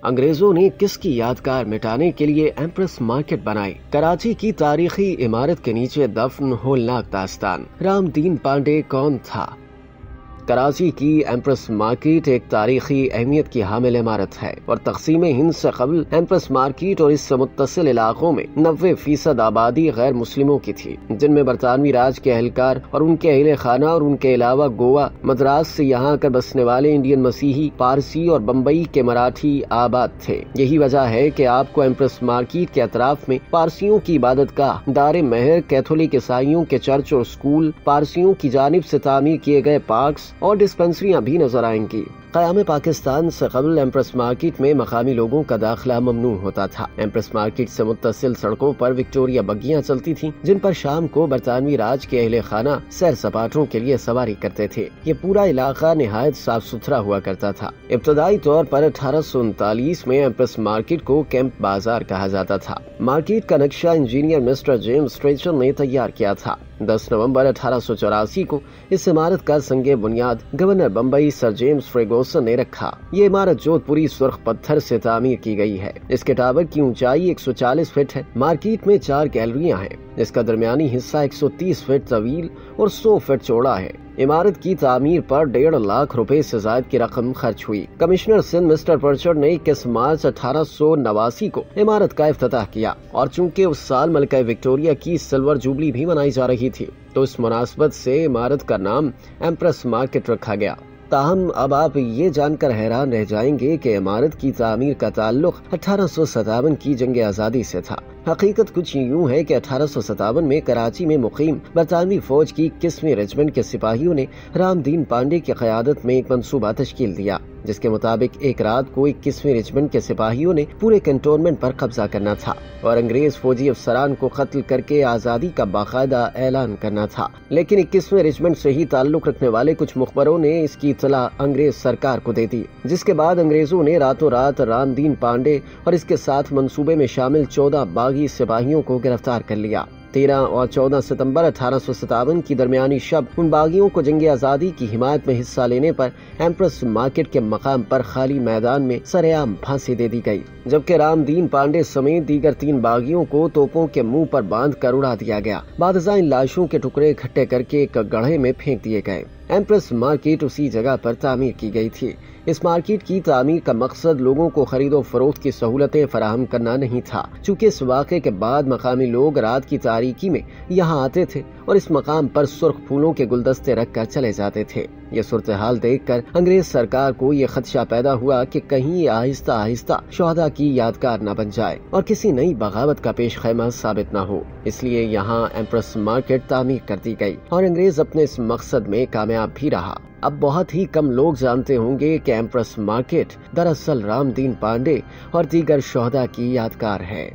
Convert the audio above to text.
انگریزوں نے کس کی یادگار مٹانے کے لیے ایمپریس مارکیٹ بنائی؟ کراچی کی تاریخی عمارت کے نیچے دفن ہولناک داستان۔ رام دین پانڈے کون تھا؟ کراچی کی ایمپریس مارکیٹ ایک تاریخی اہمیت کی حامل عمارت ہے اور تقسیم ہند سے قبل ایمپریس مارکیٹ اور اس سے متصل علاقوں میں 90% آبادی غیر مسلموں کی تھی، جن میں برطانوی راج کے اہلکار اور ان کے اہل خانہ اور ان کے علاوہ گوا، مدراس سے یہاں آ کر بسنے والے انڈین مسیحی، پارسی اور بمبئی کے مراٹھی آباد تھے۔ یہی وجہ ہے کہ آپ کو ایمپریس مارکیٹ کے اطراف میں پارسیوں کی عبادت گاہ، دار مہر، کیتھولک عیسائیوں کے چرچ اور اسکول، پارسیوں کی جانب سے تعمیر کیے گئے پارکس اور ڈسپنسریاں بھی نظر آئیں گی۔ قیام پاکستان سے قبل ایمپریس مارکیٹ میں مقامی لوگوں کا داخلہ ممنوع ہوتا تھا۔ ایمپریس مارکیٹ سے متصل سڑکوں پر وکٹوریا بگیاں چلتی تھیں، جن پر شام کو برطانوی راج کے اہل خانہ سیر سپاٹوں کے لیے سواری کرتے تھے۔ یہ پورا علاقہ نہایت صاف ستھرا ہوا کرتا تھا۔ ابتدائی طور پر 1839 میں ایمپریس مارکیٹ کو کیمپ بازار کہا جاتا تھا۔ مارکیٹ کا نقشہ انجینئر مسٹر جیمز ٹریچر نے تیار کیا تھا۔ 10 نومبر 1884 کو اس عمارت کا سنگ بنیاد گورنر بمبئی سر جیمز فرگوسن نے رکھا۔ یہ عمارت جودھ پوری سرخ پتھر سے تعمیر کی گئی ہے۔ اس کے ٹاور کی اونچائی 140 فٹ ہے۔ مارکیٹ میں 4 گیلریاں ہیں، جس کا درمیانی حصہ 130 فٹ طویل اور 100 فٹ چوڑا ہے۔ عمارت کی تعمیر پر 1.5 لاکھ روپے سے زائد کی رقم خرچ ہوئی۔ کمشنر سندھ مسٹر پرچر نے 21 مارچ 1889 کو عمارت کا افتتاح کیا، اور چونکہ اس سال ملکہ وکٹوریہ کی سلور جوبلی بھی منائی جا رہی تھی، تو اس مناسبت سے عمارت کا نام ایمپریس مارکیٹ رکھا گیا۔ تاہم اب آپ یہ جان کر حیران رہ جائیں گے کہ عمارت کی تعمیر کا تعلق 1857 کی جنگ آزادی سے تھا۔ حقیقت کچھ یوں ہے کہ 1857 میں کراچی میں مقیم برطانوی فوج کی 21ویں ریجمنٹ کے سپاہیوں نے رام دین پانڈے کی قیادت میں ایک منصوبہ تشکیل دیا، جس کے مطابق ایک رات کو 21ویں ریجمنٹ کے سپاہیوں نے پورے کنٹونمنٹ پر قبضہ کرنا تھا اور انگریز فوجی افسران کو قتل کر کے آزادی کا باقاعدہ اعلان کرنا تھا۔ لیکن 21ویں ریجمنٹ سے ہی تعلق رکھنے والے کچھ مخبروں نے اس کی اطلاع انگریز سرکار کو دے دی، جس کے بعد انگریزوں نے راتوں رات رام دین پانڈے اور اس کے ساتھ منصوبے میں شامل 14 باغی سپاہیوں کو گرفتار کر لیا۔ 13 اور 14 ستمبر 1857 کی درمیانی شب ان باغیوں کو جنگ آزادی کی حمایت میں حصہ لینے پر ایمپریس مارکیٹ کے مقام پر خالی میدان میں سرعام پھانسی دے دی گئی، جبکہ رام دین پانڈے سمیت دیگر 3 باغیوں کو توپوں کے منہ پر باندھ کر اڑا دیا گیا۔ بعد ازاں ان لاشوں کے ٹکڑے اکٹھے کر کے ایک گڑھے میں پھینک دیے گئے۔ ایمپریس مارکیٹ اسی جگہ پر تعمیر کی گئی تھی۔ اس مارکیٹ کی تعمیر کا مقصد لوگوں کو خرید و فروخت کی سہولتیں فراہم کرنا نہیں تھا، چونکہ اس واقعے کے بعد مقامی لوگ رات کی تاریکی میں یہاں آتے تھے اور اس مقام پر سرخ پھولوں کے گلدستے رکھ کر چلے جاتے تھے۔ یہ صورتحال دیکھ کر انگریز سرکار کو یہ خدشہ پیدا ہوا کہ کہیں یہ آہستہ آہستہ شہداء کی یادگار نہ بن جائے اور کسی نئی بغاوت کا پیش خیمہ ثابت نہ ہو، اس لیے یہاں ایمپریس مارکیٹ تعمیر کر دی گئی اور انگریز اپنے اس مقصد میں کامیاب بھی رہا۔ اب بہت ہی کم لوگ جانتے ہوں گے کہ ایمپریس مارکیٹ دراصل رام دین پانڈے اور دیگر شہداء کی یادگار ہے۔